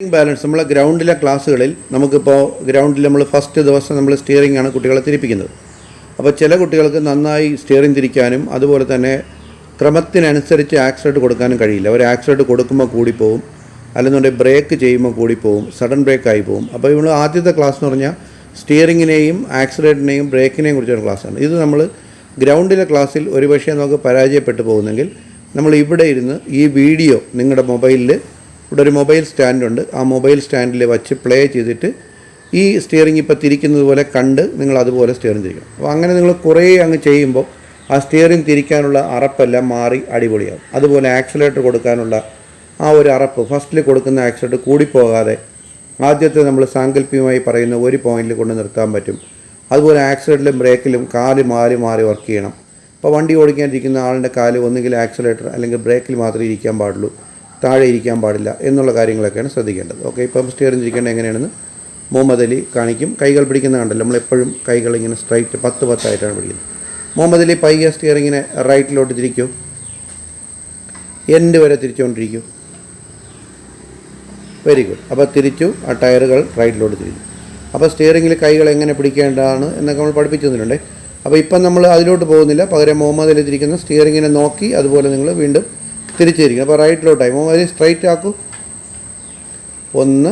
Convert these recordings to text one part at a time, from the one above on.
Balance നമ്മളെ ഗ്രൗണ്ടിലെ ക്ലാസ്സുകളിൽ നമുക്കിപ്പോൾ ഗ്രൗണ്ടിൽ നമ്മൾ ഫസ്റ്റ് ദിവസം നമ്മൾ സ്റ്റിയറിംഗ് ആണ് കുട്ടികളെ തിരിപ്പിക്കുന്നത്. അപ്പോൾ ചില കുട്ടികൾക്ക് നന്നായി സ്റ്റിയറിംഗ് തിരിക്കാനും അതുപോലെ തന്നെ ക്രമത്തിനനുസരിച്ച് ആക്സിലേറ്റർ കൊടുക്കാനും കഴിയില്ല. ഒരു ആക്സിലേറ്റർ കൊടുക്കുമ്പോൾ കൂടിപ്പോവും, അല്ലെന്നുണ്ടെങ്കിൽ ബ്രേക്ക് ചെയ്യുമ്പോൾ കൂടിപ്പോവും, സഡൻ ബ്രേക്കായി പോവും. അപ്പോൾ നമ്മൾ ആദ്യത്തെ ക്ലാസ് എന്ന് പറഞ്ഞാൽ സ്റ്റിയറിങ്ങിനെയും ആക്സിലേറ്ററിനെയും ബ്രേക്കിനെയും കുറിച്ചുള്ള ക്ലാസ്സാണ്. ഇത് നമ്മൾ ഗ്രൗണ്ടിലെ ക്ലാസ്സിൽ ഒരുപക്ഷെ നമുക്ക് പരാജയപ്പെട്ടു പോകുന്നെങ്കിൽ നമ്മൾ ഇവിടെ ഇരുന്ന് ഈ വീഡിയോ നിങ്ങളുടെ മൊബൈലിൽ ഇവിടെ ഒരു മൊബൈൽ സ്റ്റാൻഡുണ്ട്, ആ മൊബൈൽ സ്റ്റാൻഡിൽ വച്ച് പ്ലേ ചെയ്തിട്ട് ഈ സ്റ്റിയറിംഗ് ഇപ്പോൾ തിരിക്കുന്നത് പോലെ കണ്ട് നിങ്ങൾ അതുപോലെ സ്റ്റിയറിംഗ് തിരിക്കണം. അപ്പോൾ അങ്ങനെ നിങ്ങൾ കുറേ അങ്ങ് ചെയ്യുമ്പോൾ ആ സ്റ്റിയറിംഗ് തിരിക്കാനുള്ള അറപ്പെല്ലാം മാറി അടിപൊളിയാകും. അതുപോലെ ആക്സിലേറ്റർ കൊടുക്കാനുള്ള ആ ഒരു അറപ്പ്, ഫസ്റ്റിൽ കൊടുക്കുന്ന ആക്സിലേറ്റർ കൂടിപ്പോകാതെ ആദ്യത്തെ നമ്മൾ സാങ്കല്പികമായി പറയുന്ന ഒരു പോയിന്റിൽ കൊണ്ട് നിർത്താൻ പറ്റും. അതുപോലെ ആക്സിലേറ്ററിലും ബ്രേക്കിലും കാല് മാറി മാറി വർക്ക് ചെയ്യണം. ഇപ്പോൾ വണ്ടി ഓടിക്കാനിരിക്കുന്ന ആളിൻ്റെ കാല് ഒന്നുകിൽ ആക്സിലേറ്റർ അല്ലെങ്കിൽ ബ്രേക്കിൽ മാത്രമേ ഇരിക്കാൻ പാടുള്ളൂ, താഴെ ഇരിക്കാൻ പാടില്ല എന്നുള്ള കാര്യങ്ങളൊക്കെയാണ് ശ്രദ്ധിക്കേണ്ടത്. ഓക്കെ, ഇപ്പം സ്റ്റിയറിംഗ് തിരിക്കേണ്ടത് എങ്ങനെയാണെന്ന് മുഹമ്മദ് അലി കാണിക്കും. കൈകൾ പിടിക്കുന്ന കണ്ടല്ലോ, നമ്മളെപ്പോഴും കൈകൾ ഇങ്ങനെ സ്ട്രൈറ്റ് 10-10 ആയിട്ടാണ് പിടിക്കുന്നത്. മുഹമ്മദ് അലി പയ്യെ സ്റ്റിയറിങ്ങിനെ റൈറ്റിലോട്ട് തിരിക്കൂ, എൻഡ് വരെ തിരിച്ചുകൊണ്ടിരിക്കൂ. Very good. അപ്പോൾ തിരിച്ചു, ആ ടയറുകൾ റൈറ്റിലോട്ട് തിരിച്ചു. അപ്പോൾ സ്റ്റിയറിങ്ങിൽ കൈകൾ എങ്ങനെ പിടിക്കേണ്ടതാണ് എന്നൊക്കെ നമ്മൾ പഠിപ്പിച്ചു തന്നിട്ടുണ്ട്. അപ്പോൾ ഇപ്പം നമ്മൾ അതിലോട്ട് പോകുന്നില്ല, പകരം മുഹമ്മദ് അലി തിരിക്കുന്ന സ്റ്റിയറിങ്ങിനെ നോക്കി അതുപോലെ നിങ്ങൾ വീണ്ടും തിരിച്ചിരിക്കണം. അപ്പോൾ റൈറ്റിലോട്ടായി മുഹമ്മദ് അലി സ്ട്രൈറ്റ് ആക്കൂ. 1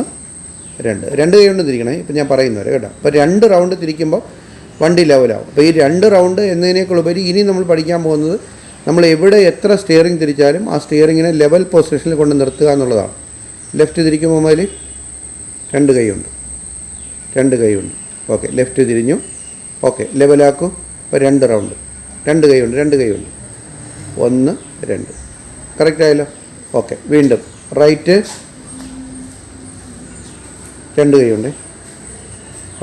2 കൈ കൊണ്ട് തിരിക്കണേ, ഇപ്പം ഞാൻ പറയുന്നവരെ കേട്ടോ. അപ്പോൾ 2 റൗണ്ട് തിരിക്കുമ്പോൾ വണ്ടി ലെവലാവും. അപ്പോൾ ഈ 2 റൗണ്ട് എന്നതിനേക്കാളുപരി ഇനി നമ്മൾ പഠിക്കാൻ പോകുന്നത് നമ്മൾ എവിടെ എത്ര സ്റ്റിയറിംഗ് തിരിച്ചാലും ആ സ്റ്റിയറിങ്ങിനെ ലെവൽ പൊസിഷനിൽ കൊണ്ട് നിർത്തുക എന്നുള്ളതാണ്. ലെഫ്റ്റ് തിരിക്കും മുഹമ്മദ് അലി, 2 കൈയുണ്ട്. ഓക്കെ, ലെഫ്റ്റ് തിരിഞ്ഞു. ഓക്കെ, ലെവലാക്കൂ. അപ്പോൾ 2 റൗണ്ട്, 2 കൈയുണ്ട്. 1 2 കറക്റ്റ് ആയല്ലോ. ഓക്കെ, വീണ്ടും റൈറ്റ്, 2 കൈയുണ്ട്.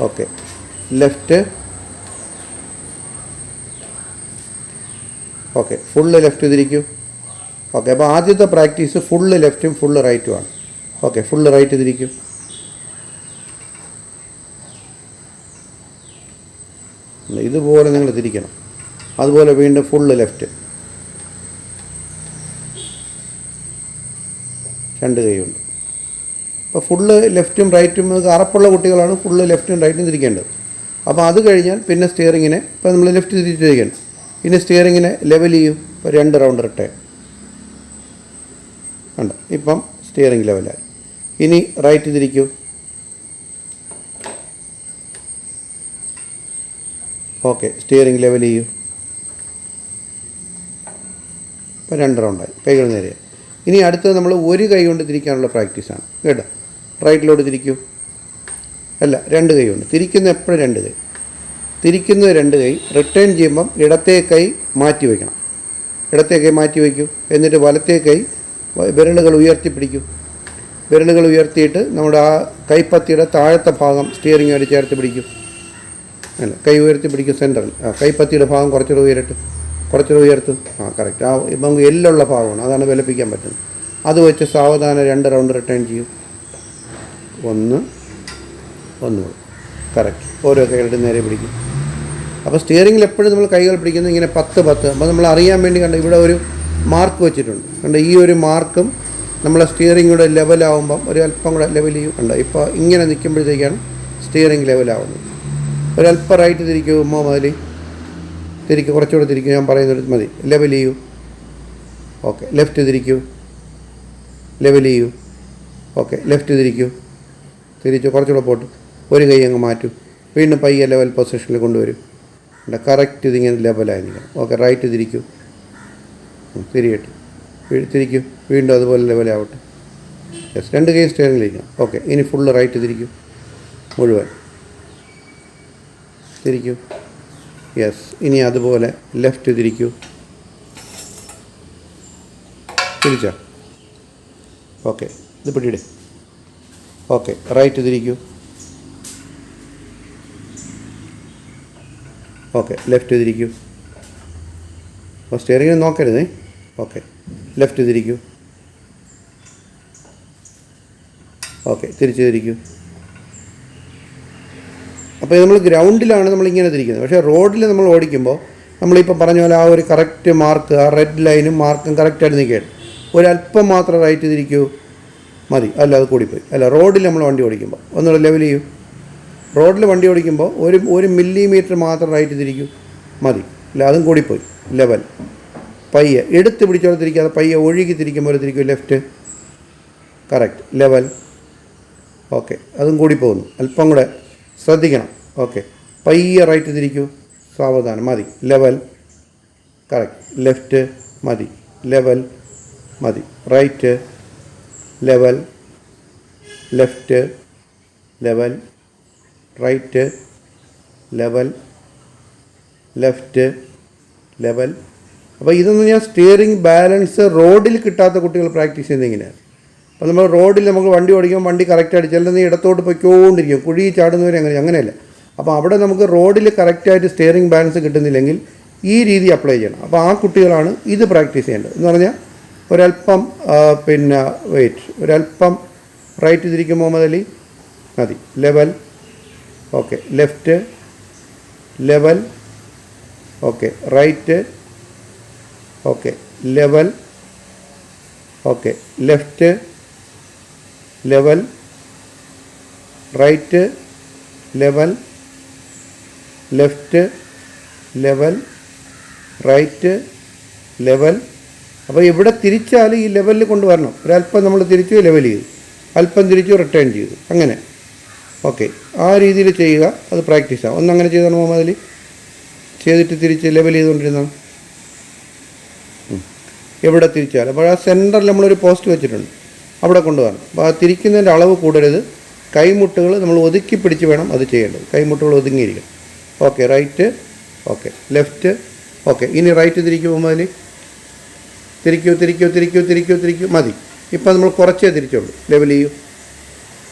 Okay, left. Okay, full left തിരിക്കൂ. ഓക്കെ, അപ്പോൾ ആദ്യത്തെ പ്രാക്ടീസ് ഫുള്ള് ലെഫ്റ്റും ഫുള്ള് റൈറ്റുമാണ്. ഓക്കെ, ഫുള്ള് റൈറ്റ് തിരിക്കും. ഇതുപോലെ നിങ്ങൾ തിരിക്കണം. അതുപോലെ വീണ്ടും ഫുള്ള് ലെഫ്റ്റ്, 2 കൈയുണ്ട്. അപ്പോൾ ഫുള്ള് ലെഫ്റ്റും റൈറ്റും അറപ്പുള്ള കുട്ടികളാണ് ഫുള്ള് ലെഫ്റ്റും റൈറ്റും തിരിക്കേണ്ടത്. അപ്പോൾ അത് കഴിഞ്ഞാൽ പിന്നെ സ്റ്റിയറിങ്ങിനെ ഇപ്പോൾ നമ്മൾ ലെഫ്റ്റ് തിരിച്ചിരിക്കണം. പിന്നെ സ്റ്റിയറിങ്ങിനെ ലെവൽ ചെയ്യും. ഇപ്പോൾ 2 റൗണ്ട് റിട്ടേൺ ഉണ്ട്. ഇപ്പം സ്റ്റിയറിംഗ് ലെവലായി. ഇനി റൈറ്റ് തിരിക്കൂ. ഓക്കെ, സ്റ്റിയറിംഗ് ലെവൽ ചെയ്യൂ. ഇപ്പോൾ 2 റൗണ്ടായി. കൈകൾ നേരെ. ഇനി അടുത്തത് നമ്മൾ ഒരു കൈ കൊണ്ട് തിരിക്കാനുള്ള പ്രാക്ടീസാണ് കേട്ടോ. റൈറ്റിലോട്ട് തിരിക്കൂ. അല്ല, 2 കൈ കൊണ്ട് തിരിക്കുന്ന, എപ്പോഴും 2 കൈ തിരിക്കുന്നത്. 2 കൈ റിട്ടേൺ ചെയ്യുമ്പം ഇടത്തേ കൈ മാറ്റി വയ്ക്കണം. ഇടത്തേ കൈ മാറ്റി വയ്ക്കൂ. എന്നിട്ട് വലത്തേ കൈ വിരലുകൾ ഉയർത്തി പിടിക്കൂ. വിരലുകൾ ഉയർത്തിയിട്ട് നമ്മുടെ ആ കൈപ്പത്തിയുടെ താഴത്തെ ഭാഗം സ്റ്റിയറിങ്ങോട് ചേർത്ത് പിടിക്കും. അല്ല, കൈ ഉയർത്തി പിടിക്കും സെൻറ്ററിൽ. കൈപ്പത്തിയുടെ ഭാഗം കുറച്ചുകൂടെ ഉയർത്തും. കറക്റ്റ്. ആ ഇപ്പം എല്ലുള്ള ഭാഗമാണ്, അതാണ് വിലപ്പിക്കാൻ പറ്റുന്നത്. അത് വെച്ച് സാവധാനം 2 റൗണ്ട് റിട്ടേൺ ചെയ്യും. 1 കറക്റ്റ്. ഓരോ കൈകളുടെ നേരെ പിടിക്കും. അപ്പോൾ സ്റ്റിയറിങ്ങിൽ എപ്പോഴും നമ്മൾ കൈകൾ പിടിക്കുന്നത് ഇങ്ങനെ 10-10. അപ്പോൾ നമ്മൾ അറിയാൻ വേണ്ടി കണ്ട ഇവിടെ ഒരു മാർക്ക് വെച്ചിട്ടുണ്ട്. കണ്ട ഈ ഒരു മാർക്കും നമ്മളെ സ്റ്റിയറിങ്ങൂടെ ലെവലാവുമ്പം ഒരല്പം കൂടെ ലെവൽ ചെയ്യും. കണ്ട ഇപ്പോൾ ഇങ്ങനെ നിൽക്കുമ്പോഴത്തേക്കാണ് സ്റ്റിയറിംഗ് ലെവലാവുന്നത്. ഒരല്പം റൈറ്റ് തിരിക്കൂ മുഹമ്മദ് അലി, തിരിക്കും, കുറച്ചുകൂടെ തിരിക്കും. ഞാൻ പറയുന്നത് മതി. ലെവൽ ചെയ്യൂ. ഓക്കെ, ലെഫ്റ്റ് തിരിക്കൂ. ലെവൽ ചെയ്യൂ. ഓക്കെ, ലെഫ്റ്റ് തിരിക്കൂ. തിരിച്ചു, കുറച്ചുകൂടെ പോട്ട്. ഒരു കൈ അങ്ങ് മാറ്റൂ. വീണ്ടും പയ്യെ ലെവൽ പൊസിഷനിൽ കൊണ്ടുവരും. കറക്റ്റ് ഇതിങ്ങനെ ലെവലായി നിൽക്കണം. ഓക്കെ, റൈറ്റ് തിരിക്കൂ. തിരിയട്ടെ, തിരിക്കൂ. വീണ്ടും അതുപോലെ ലെവലാവട്ടെ. യെസ്, 2 കൈ സ്റ്റിയറിംഗിലിരിക്കണം. ഓക്കെ, ഇനി ഫുള്ള് റൈറ്റ് തിരിക്കൂ. മുഴുവൻ തിരിക്കൂ. യെസ്, ഇനി അതുപോലെ ലെഫ്റ്റ് തിരിക്കൂ. തിരിച്ചോ. ഓക്കെ, ഇത് പിടിയിടെ. ഓക്കെ, റൈറ്റ് തിരിക്കൂ. ഓക്കെ, ലെഫ്റ്റ് തിരിക്കൂ. അപ്പോൾ സ്റ്റിയറിംഗ് നോക്കരുതേ. ഓക്കെ, ലെഫ്റ്റ് തിരിക്കൂ. ഓക്കെ, തിരിച്ച് തിരിക്കൂ. അപ്പോൾ നമ്മൾ ഗ്രൗണ്ടിലാണ് നമ്മളിങ്ങനെ തിരിക്കുന്നത്. പക്ഷേ റോഡിൽ നമ്മൾ ഓടിക്കുമ്പോൾ നമ്മളിപ്പോൾ പറഞ്ഞ പോലെ ആ ഒരു കറക്റ്റ് മാർക്ക്, ആ റെഡ് ലൈനും മാർക്കും കറക്റ്റായിട്ട് നിൽക്കുകയാണ്. ഒരല്പം മാത്രം റൈറ്റ് തിരിക്കൂ. മതി. അല്ല അത് കൂടിപ്പോയി. അല്ല റോഡിൽ നമ്മൾ വണ്ടി ഓടിക്കുമ്പോൾ ഒന്നുകൂടെ ലെവൽ ചെയ്യൂ. റോഡിൽ വണ്ടി ഓടിക്കുമ്പോൾ ഒരു മില്ലിമീറ്റർ മാത്രം റൈറ്റ് തിരിക്കൂ. മതി. ഇല്ല അതും കൂടിപ്പോയി. ലെവൽ. പയ്യെ എടുത്ത് പിടിച്ചോടെ തിരിക്കാതെ പയ്യെ ഒഴുകി തിരിക്കുമ്പോൾ തിരിക്കും. ലെഫ്റ്റ്. കറക്റ്റ്. ലെവൽ. ഓക്കെ. അതും കൂടി പോകുന്നു. അല്പം കൂടെ ശ്രദ്ധിക്കണം. ഓക്കെ. പയ്യെ റൈറ്റ് തിരിക്കൂ. സാവധാനം. മതി. ലെവൽ. കറക്റ്റ്. ലെഫ്റ്റ്. മതി. ലെവൽ. മതി. Right. Level. Left. Level. Right. Level. Left. Level. അപ്പോൾ ഇതൊന്നും ഞാൻ സ്റ്റിയറിംഗ് ബാലൻസ് റോഡിൽ കിട്ടാത്ത കുട്ടികൾ പ്രാക്ടീസ് ചെയ്യുന്നത് ഇങ്ങനെയാണ്. അപ്പോൾ നമ്മൾ റോഡിൽ നമുക്ക് വണ്ടി ഓടിക്കുമ്പോൾ വണ്ടി കറക്റ്റായിട്ട് ചിലത് ഇടത്തോട്ട് പൊയ്ക്കൊണ്ടിരിക്കും. കുഴി ചാടുന്നവരെ അങ്ങനെയല്ല. അപ്പോൾ അവിടെ നമുക്ക് റോഡിൽ കറക്റ്റായിട്ട് സ്റ്റിയറിംഗ് ബാലൻസ് കിട്ടുന്നില്ലെങ്കിൽ ഈ രീതി അപ്ലൈ ചെയ്യണം. അപ്പോൾ ആ കുട്ടികളാണ് ഇത് പ്രാക്ടീസ് ചെയ്യേണ്ടത്. എന്ന് പറഞ്ഞാൽ ഒരല്പം ഒരല്പം റൈറ്റ് തിരിക്കും മുഹമ്മദ് അലി. മതി. Level. Okay. Left. Level. Okay. Right. Okay. Level. Okay. Left. Level. Right. Level. Left. Level. Right. Level. അപ്പോൾ ഇവിടെ തിരിച്ചാൽ ഈ ലെവലിൽ കൊണ്ടുവരണം. ഒരല്പം നമ്മൾ തിരിച്ചു ലെവൽ ചെയ്തു, അല്പം തിരിച്ചു റിട്ടേൺ ചെയ്തു, അങ്ങനെ. ഓക്കെ. ആ രീതിയിൽ ചെയ്യുക. അത് പ്രാക്ടീസ് ആവും. ഒന്നങ്ങനെ ചെയ്താണ് മുഹമ്മദ് അലി. ചെയ്തിട്ട് തിരിച്ച് ലെവൽ ചെയ്തുകൊണ്ടിരുന്നതാണ്. എവിടെ തിരിച്ചാൽ അപ്പോൾ ആ സെൻറ്ററിൽ നമ്മളൊരു പോസ്റ്റ് വെച്ചിട്ടുണ്ട്, അവിടെ കൊണ്ടുവരണം. അപ്പോൾ ആ തിരിക്കുന്നതിൻ്റെ അളവ് കൂടരുത്. കൈമുട്ടുകൾ നമ്മൾ ഒതുക്കി പിടിച്ച് വേണം അത് ചെയ്യേണ്ടത്. കൈമുട്ടുകൾ ഒതുങ്ങിയിരിക്കണം. Okay. Right. Okay. Left. Okay. ഇനി റൈറ്റ് തിരിക്കും മുഹമ്മദ് അലി. തിരിക്കൂ തിരിക്കൂ തിരിക്കൂ തിരിക്കൂ തിരിക്കൂ. മതി. ഇപ്പം നമ്മൾ കുറച്ചേ തിരിച്ചുള്ളൂ. ലെവൽ ചെയ്യൂ.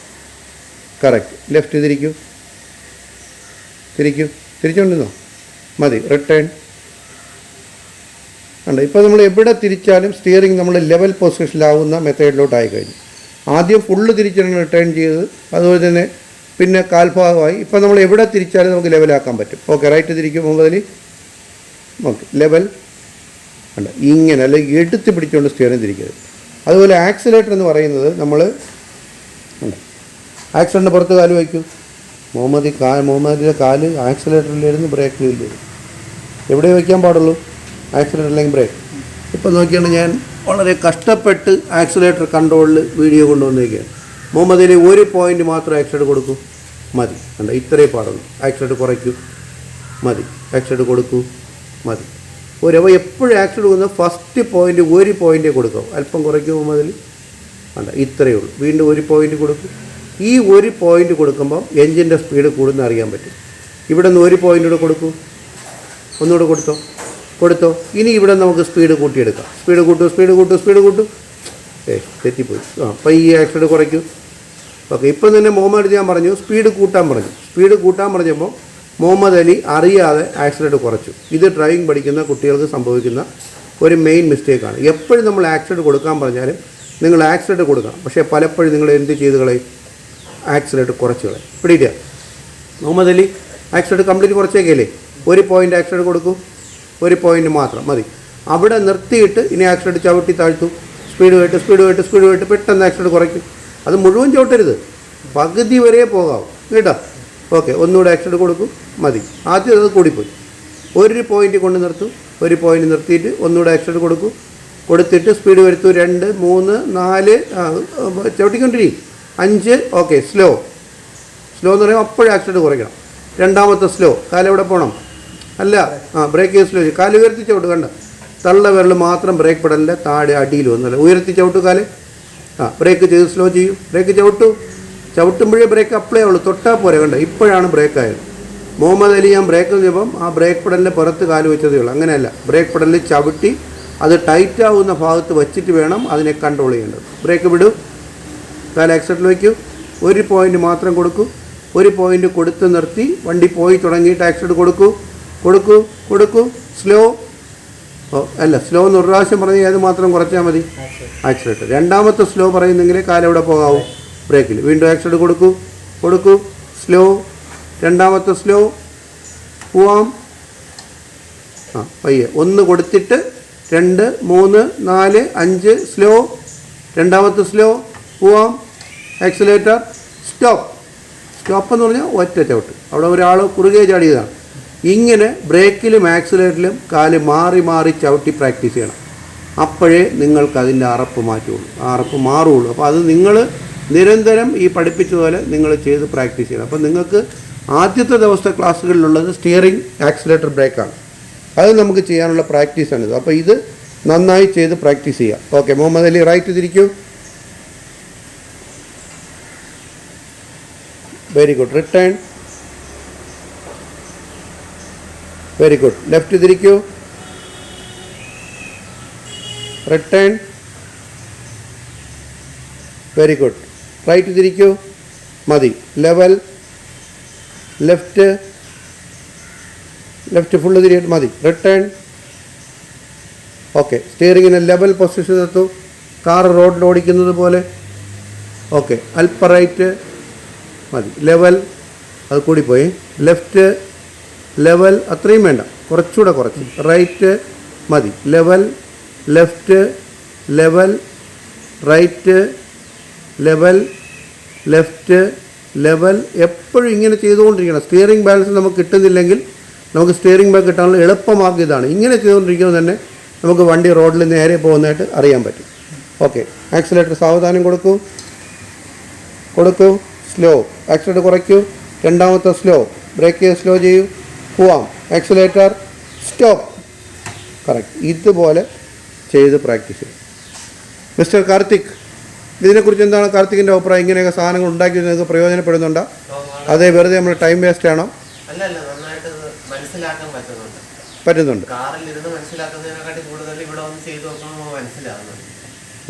കറക്റ്റ്. ലെഫ്റ്റ് തിരിക്കൂ. തിരിക്കൂ. തിരിച്ചുകൊണ്ടിരുന്നോ? മതി. റിട്ടേൺ. ഉണ്ട്. ഇപ്പോൾ നമ്മൾ എവിടെ തിരിച്ചാലും സ്റ്റിയറിംഗ് നമ്മൾ ലെവൽ പൊസിഷനിലാവുന്ന മെത്തേഡിലോട്ടായി കഴിഞ്ഞു. ആദ്യം ഫുള്ള് തിരിച്ചാണ് റിട്ടേൺ ചെയ്തത്. അതുപോലെ തന്നെ പിന്നെ കാൽഭാഗമായി. ഇപ്പോൾ നമ്മൾ എവിടെ തിരിച്ചാലും നമുക്ക് ലെവലാക്കാൻ പറ്റും. ഓക്കെ. റൈറ്റ് തിരിക്കും മുഹമ്മദ് അലി. ഓക്കെ. ലെവൽ. അല്ല ഇങ്ങനെ അല്ലെങ്കിൽ എടുത്ത് പിടിച്ചുകൊണ്ട് സ്റ്റിയറിംഗ് തിരിക്കരുത്. അതുപോലെ ആക്സിലേറ്റർ എന്ന് പറയുന്നത് നമ്മൾ ആക്സിലേറ്ററിൻ്റെ പുറത്ത് കാല് വയ്ക്കും. മുഹമ്മദിൻ്റെ കാല് ആക്സിലേറ്ററിലിരുന്ന് ബ്രേക്കിലിരുന്നു. എവിടെ വയ്ക്കാൻ പാടുള്ളൂ? ആക്സിലേറ്റർ അല്ലെങ്കിൽ ബ്രേക്ക്. ഇപ്പം നോക്കിയാണ് ഞാൻ വളരെ കഷ്ടപ്പെട്ട് ആക്സിലേറ്റർ കൺട്രോളിൽ വീഡിയോ കൊണ്ടുവന്നേക്കുകയാണ്. മുഹമ്മദ് അലി ഒരു പോയിൻ്റ് മാത്രം ആക്സിലേറ്റർ കൊടുക്കൂ. മതി. കണ്ട ഇത്രയേ പാടുള്ളൂ. ആക്സിലേറ്റർ കുറയ്ക്കൂ. മതി. ആക്സിലേറ്റർ കൊടുക്കൂ. മതി. അപ്പോൾ എപ്പോഴും ആക്സിലേറ്റർ കൊടുക്കുന്ന ഫസ്റ്റ് പോയിൻ്റ് ഒരു പോയിൻ്റേ കൊടുക്കും. അല്പം കുറയ്ക്കും മുഹമ്മദ് അലി. കണ്ട ഇത്രയേ ഉള്ളൂ. വീണ്ടും ഒരു പോയിൻ്റ് കൊടുക്കും. ഈ ഒരു പോയിൻ്റ് കൊടുക്കുമ്പോൾ എൻജിൻ്റെ സ്പീഡ് കൂടുന്ന അറിയാൻ പറ്റും. ഇവിടെ നിന്ന് ഒരു പോയിൻ്റ് കൂടെ കൊടുക്കൂ. ഒന്നുകൂടെ കൊടുത്തോ. ഇനി ഇവിടെ നമുക്ക് സ്പീഡ് കൂട്ടിയെടുക്കാം. സ്പീഡ് കൂട്ടൂ. തെറ്റിപ്പോയി. അപ്പോൾ ഈ ആക്സിലേറ്റർ കുറയ്ക്കൂ. ഓക്കെ. ഇപ്പം തന്നെ മുഹമ്മദ് അലി ഞാൻ പറഞ്ഞു സ്പീഡ് കൂട്ടാൻ പറഞ്ഞപ്പോൾ മുഹമ്മദ് അലി അറിയാതെ ആക്സിലേറ്റർ കുറച്ചു. ഇത് ഡ്രൈവിംഗ് പഠിക്കുന്ന കുട്ടികൾക്ക് സംഭവിക്കുന്ന ഒരു മെയിൻ മിസ്റ്റേക്കാണ്. എപ്പോഴും നമ്മൾ ആക്സിലേറ്റർ കൊടുക്കാൻ പറഞ്ഞാലും നിങ്ങൾ ആക്സിലേറ്റർ കൊടുക്കണം. പക്ഷേ പലപ്പോഴും നിങ്ങൾ എന്ത് ചെയ്ത് കളയും? ആക്സിലേറ്റർ കുറച്ച് കളയും. പിടിയില്ല. മുഹമ്മദ് അലി ആക്സിലേറ്റർ കംപ്ലീറ്റ് കുറച്ചേക്കല്ലേ? ഒരു പോയിൻ്റ് ആക്സിലേറ്റർ കൊടുക്കൂ. ഒരു പോയിൻ്റ് മാത്രം മതി. അവിടെ നിർത്തിയിട്ട് ഇനി ആക്സിലേറ്റർ ചവിട്ടി താഴ്ത്തു. സ്പീഡ് പോയിട്ട് പെട്ടെന്ന് ആക്സിലേറ്റർ കുറയ്ക്കും. അത് മുഴുവൻ ചവിട്ടരുത്, പകുതി വരെ പോകാവും കേട്ടോ. ഓക്കെ. ഒന്നുകൂടെ ആക്സിലേറ്റർ കൊടുക്കും. മതി. ആദ്യം അത് കൂടിപ്പോയി. ഒരു പോയിൻ്റ് കൊണ്ട് നിർത്തും. ഒരു പോയിൻ്റ് നിർത്തിയിട്ട് ഒന്നുകൂടെ ആക്സിലേറ്റർ കൊടുത്തിട്ട് സ്പീഡ് വരുത്തു. 2, 3, 4 ചവിട്ടിക്കൊണ്ടിരിക്കും. 5. ഓക്കെ. സ്ലോ എന്ന് പറയുമ്പോൾ അപ്പോഴും ആക്സിലേറ്റർ കുറയ്ക്കണം. രണ്ടാമത്തെ സ്ലോ. കാലെവിടെ പോകണം? അല്ല, ബ്രേക്ക് ചെയ്ത് സ്ലോ ചെയ്യും. കാല് ഉയർത്തി ചവിട്ട്. കണ്ട തള്ള വിരൽ മാത്രം ബ്രേക്ക് പെടലിൻ്റെ താഴെ അടിയിൽ വന്നല്ല. ഉയർത്തി ചവിട്ടു കാല്. ബ്രേക്ക് ചെയ്ത് സ്ലോ ചെയ്യും. ബ്രേക്ക് ചവിട്ടുമ്പോഴേ ബ്രേക്ക് അപ്ലൈ ആവുള്ളൂ. തൊട്ടാൽ പോരെ. കണ്ട ഇപ്പോഴാണ് ബ്രേക്ക് ആയത്. മുഹമ്മദ് അലി ഞാൻ ബ്രേക്ക് ചെയ്തപ്പം ആ ബ്രേക്ക് പെടലിൻ്റെ പുറത്ത് കാല് വെച്ചതേ ഉള്ളൂ. അങ്ങനെയല്ല, ബ്രേക്ക് പെടലിൽ ചവിട്ടി അത് ടൈറ്റ് ആവുന്ന ഭാഗത്ത് വെച്ചിട്ട് വേണം അതിനെ കൺട്രോൾ ചെയ്യേണ്ടത്. ബ്രേക്ക് വിടൂ. കാല് ആക്സിലേറ്ററിൽ വയ്ക്കൂ. ഒരു പോയിൻ്റ് മാത്രം കൊടുക്കൂ. ഒരു പോയിൻ്റ് കൊടുത്ത് നിർത്തി വണ്ടി പോയി തുടങ്ങിയിട്ട് ആക്സിലേറ്റർ കൊടുക്കൂ. സ്ലോ. അല്ല, സ്ലോ എന്ന് ഒരു പ്രാവശ്യം പറഞ്ഞാൽ അത് മാത്രം കുറച്ചാൽ മതി. ആക്സിലേറ്റർ രണ്ടാമത്തെ സ്ലോ പറയുന്നെങ്കിൽ കാലെവിടെ പോകാവൂ? ബ്രേക്കിൽ. വീണ്ടും ആക്സിലേറ്റർ കൊടുക്കൂ. സ്ലോ. രണ്ടാമത്തെ സ്ലോ. പോവാം. പയ്യെ. 1 കൊടുത്തിട്ട് 2, 3, 4, 5 സ്ലോ. രണ്ടാമത്തെ സ്ലോ. പോവാം. Accelerator, stop. സ്റ്റോപ്പ് എന്ന് പറഞ്ഞാൽ ഒറ്റ ചവിട്ട്. അവിടെ ഒരാൾ കുറുകെ ചാടിയതാണ്. ഇങ്ങനെ ബ്രേക്കിലും ആക്സിലേറ്ററിലും കാല് മാറി മാറി ചവിട്ടി പ്രാക്ടീസ് ചെയ്യണം. അപ്പോഴേ നിങ്ങൾക്ക് അതിൻ്റെ അറപ്പ് മാറ്റുള്ളൂ, ആ അറപ്പ് മാറുള്ളൂ. അപ്പോൾ അത് നിങ്ങൾ നിരന്തരം ഈ പഠിപ്പിച്ചതുപോലെ നിങ്ങൾ ചെയ്ത് പ്രാക്ടീസ് ചെയ്യണം. അപ്പോൾ നിങ്ങൾക്ക് ആദ്യത്തെ ദിവസത്തെ ക്ലാസ്സുകളിലുള്ളത് സ്റ്റിയറിംഗ്, ആക്സിലേറ്റർ, ബ്രേക്കാണ്. അത് നമുക്ക് ചെയ്യാനുള്ള പ്രാക്ടീസാണിത്. അപ്പോൾ ഇത് നന്നായി ചെയ്ത് പ്രാക്ടീസ് ചെയ്യാം. ഓക്കെ, മുഹമ്മദ് അലി റൈറ്റ് തിരിക്കൂ. Very good. Return. Very good. Left തിരിക്കൂ. റിട്ടേൺ. Very good. റൈറ്റ് തിരിക്കൂ. മതി. ലെവൽ. ലെഫ്റ്റ്. ലെഫ്റ്റ് ഫുള്ള് തിരിയിട്ട് മതി. റിട്ടേൺ. ഓക്കെ, സ്റ്റിയറിങ്ങിനെ ലെവൽ പൊസിഷൻ എത്തു, കാർ റോഡിൽ ഓടിക്കുന്നത് പോലെ. ഓക്കെ, അല്പ റൈറ്റ് മതി. ലെവൽ, അത് കൂടിപ്പോയി. ലെഫ്റ്റ്, ലെവൽ, അത്രയും വേണ്ട, കുറച്ചുകൂടെ കുറച്ച്. റൈറ്റ് മതി. Level, left, level, right, level, left, level. എപ്പോഴും ഇങ്ങനെ ചെയ്തുകൊണ്ടിരിക്കണം. സ്റ്റിയറിംഗ് ബാലൻസ് നമുക്ക് കിട്ടുന്നില്ലെങ്കിൽ നമുക്ക് സ്റ്റിയറിംഗ് ബാഗ് കിട്ടാനുള്ള എളുപ്പമാർഗ്ഗം ഇതാണ്. ഇങ്ങനെ ചെയ്തുകൊണ്ടിരിക്കുന്നത് തന്നെ നമുക്ക് വണ്ടി റോഡിൽ നേരെ പോകുന്നതായിട്ട് അറിയാൻ പറ്റും. ഓക്കെ, ആക്സിലേറ്റർ സാവധാനം കൊടുക്കൂ. സ്ലോ. ആക്സിലേറ്റർ കുറയ്ക്കൂ. രണ്ടാമത്തെ സ്ലോ. ബ്രേക്ക് സ്ലോ ചെയ്യൂ. പോവാം. Accelerator, stop. കറക്റ്റ്. ഇതുപോലെ ചെയ്ത് പ്രാക്ടീസ് ചെയ്യും. മിസ്റ്റർ കാർത്തിക്, ഇതിനെക്കുറിച്ച് എന്താണ് കാർത്തികിൻ്റെ അഭിപ്രായം? ഇങ്ങനെയൊക്കെ സാധനങ്ങൾ ഉണ്ടാക്കി നിങ്ങൾക്ക് പ്രയോജനപ്പെടുന്നുണ്ടോ? അതേ വെറുതെ നമ്മൾ ടൈം വേസ്റ്റ് ആണോ? പറ്റുന്നുണ്ട്.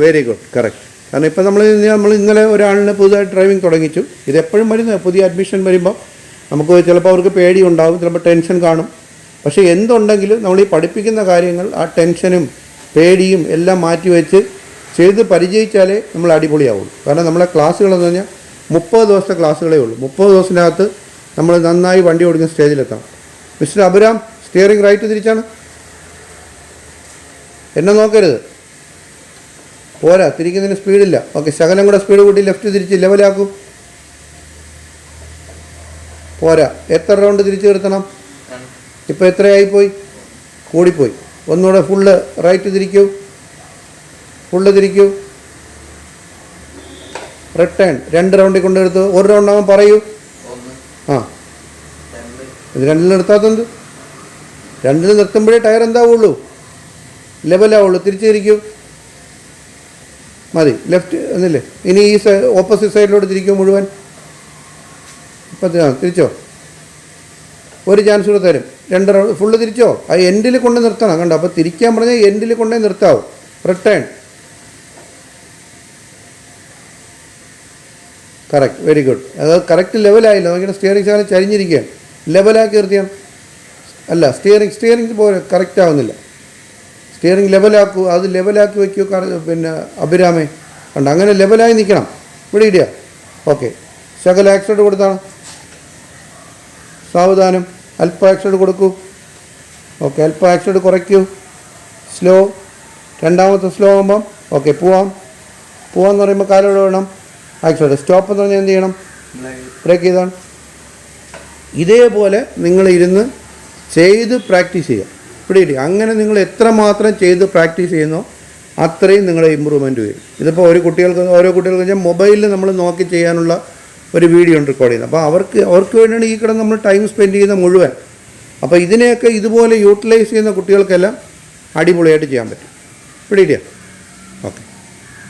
Very good. കറക്റ്റ്. കാരണം ഇപ്പം നമ്മൾ ഇന്നലെ ഒരാളിന് പുതുതായിട്ട് ഡ്രൈവിംഗ് തുടങ്ങിച്ചു. ഇതെപ്പോഴും വരുന്നത് പുതിയ അഡ്മിഷൻ വരുമ്പോൾ നമുക്ക് ചിലപ്പോൾ അവർക്ക് പേടി ഉണ്ടാകും, ചിലപ്പോൾ ടെൻഷൻ കാണും. പക്ഷേ എന്തുണ്ടെങ്കിലും നമ്മൾ ഈ പഠിപ്പിക്കുന്ന കാര്യങ്ങൾ ആ ടെൻഷനും പേടിയും എല്ലാം മാറ്റി വെച്ച് ചെയ്ത് പരിചയിച്ചാലേ നമ്മൾ അടിപൊളിയാവുള്ളൂ. കാരണം നമ്മളെ ക്ലാസ്സുകളെന്ന് പറഞ്ഞാൽ 30 ദിവസത്തെ ക്ലാസ്സുകളേ ഉള്ളൂ. 30 ദിവസത്തിനകത്ത് നമ്മൾ നന്നായി വണ്ടി ഓടിക്കുന്ന സ്റ്റേജിലെത്താം. മിസ്റ്റർ അബുരാം, സ്റ്റിയറിംഗ് റൈറ്റ് തിരിച്ചാണ്. എന്നെ നോക്കരുത്, പോരാ, തിരിക്കുന്നതിന് സ്പീഡില്ല. ഓക്കെ, ശകലം കൂടെ സ്പീഡ് കൂട്ടി ലെഫ്റ്റ് തിരിച്ച് ലെവലാക്കും. പോരാ, എത്ര റൗണ്ട് തിരിച്ച് നിർത്തണം? ഇപ്പോൾ എത്രയായിപ്പോയി? കൂടിപ്പോയി. ഒന്നുകൂടെ ഫുള്ള് റൈറ്റ് തിരിക്കൂ. റിട്ടേൺ. 2 റൗണ്ടിൽ കൊണ്ടെടുത്ത് 1 റൗണ്ട് ആകുമ്പോൾ പറയൂ. ആ, ഇത് 2 നിർത്താത്തത്. 2 നിർത്തുമ്പോഴേ ടയർ എന്താവുള്ളൂ? ലെവലാവുള്ളൂ. തിരിച്ച് തിരിക്കൂ. മതി. ലെഫ്റ്റ് എന്നില്ലേ? ഇനി ഈ ഓപ്പോസിറ്റ് സൈഡിലോട്ട് തിരിക്കൂ മുഴുവൻ. ഇപ്പം തിരിച്ചോ. ഒരു ചാൻസ് കൂടെ തരും. 2 റൗണ്ട് ഫുള്ള് തിരിച്ചോ. ആ എൻഡിൽ കൊണ്ട് നിർത്തണം. കണ്ടോ? അപ്പോൾ തിരിക്കാൻ പറഞ്ഞാൽ എൻഡിൽ കൊണ്ടേ നിർത്താവും. റിട്ടേൺ. കറക്റ്റ്. Very good. അത് കറക്റ്റ് ലെവലായില്ല. നോക്കിയിട്ട് സ്റ്റിയറിംഗ് ശകലം ചരിഞ്ഞിരിക്കുകയാണ്. ലെവലാക്കി നിർത്തിയാൽ അല്ല, സ്റ്റിയറിംഗ് പോലെ കറക്റ്റ് ആവുന്നില്ല. സ്റ്റിയറിംഗ് ലെവലാക്കൂ. അത് ലെവലാക്കി വയ്ക്കൂ. പിന്നെ അഭിരാമേ കണ്ട, അങ്ങനെ ലെവലായി നിൽക്കണം. ഇവിടെ ഇടുക. ഓക്കെ, ശകല ആക്സിഡൻറ്റ് കൊടുത്താണ്. സാവധാനം അല്പം ആക്സിഡൻറ്റ് കൊടുക്കൂ. ഓക്കെ, അല്പം ആക്സിഡൻറ്റ് കുറയ്ക്കൂ. സ്ലോ. രണ്ടാമത്തെ സ്ലോ ആകുമ്പം ഓക്കെ, പോവാന്ന് പറയുമ്പോൾ കാലോടെ വേണം. ആക്സിഡൻറ്റ്. സ്റ്റോപ്പ് എന്ന് പറഞ്ഞാൽ എന്ത് ചെയ്യണം? ബ്രേക്ക് ചെയ്താണ്. ഇതേപോലെ നിങ്ങൾ ഇരുന്ന് ചെയ്ത് പ്രാക്ടീസ് ചെയ്യുക. ഇവിടെ ഇടുക. അങ്ങനെ നിങ്ങൾ എത്രമാത്രം ചെയ്ത് പ്രാക്ടീസ് ചെയ്യുന്നോ അത്രയും നിങ്ങളുടെ ഇമ്പ്രൂവ്മെൻറ്റ് വരും. ഇതിപ്പോൾ ഓരോ കുട്ടികൾക്ക് വെച്ചാൽ മൊബൈലിൽ നമ്മൾ നോക്കി ചെയ്യാനുള്ള ഒരു വീഡിയോ ഉണ്ട് റെക്കോർഡ് ചെയ്യുന്നത്. അപ്പോൾ അവർക്ക് വേണ്ടിയാണ് ഈ കിടന്ന് നമ്മൾ ടൈം സ്പെൻഡ് ചെയ്യുന്ന മുഴുവൻ. അപ്പോൾ ഇതിനെയൊക്കെ ഇതുപോലെ യൂട്ടിലൈസ് ചെയ്യുന്ന കുട്ടികൾക്കെല്ലാം അടിപൊളിയായിട്ട് ചെയ്യാൻ പറ്റും. ഇവിടെ ഇടുക. ഓക്കെ.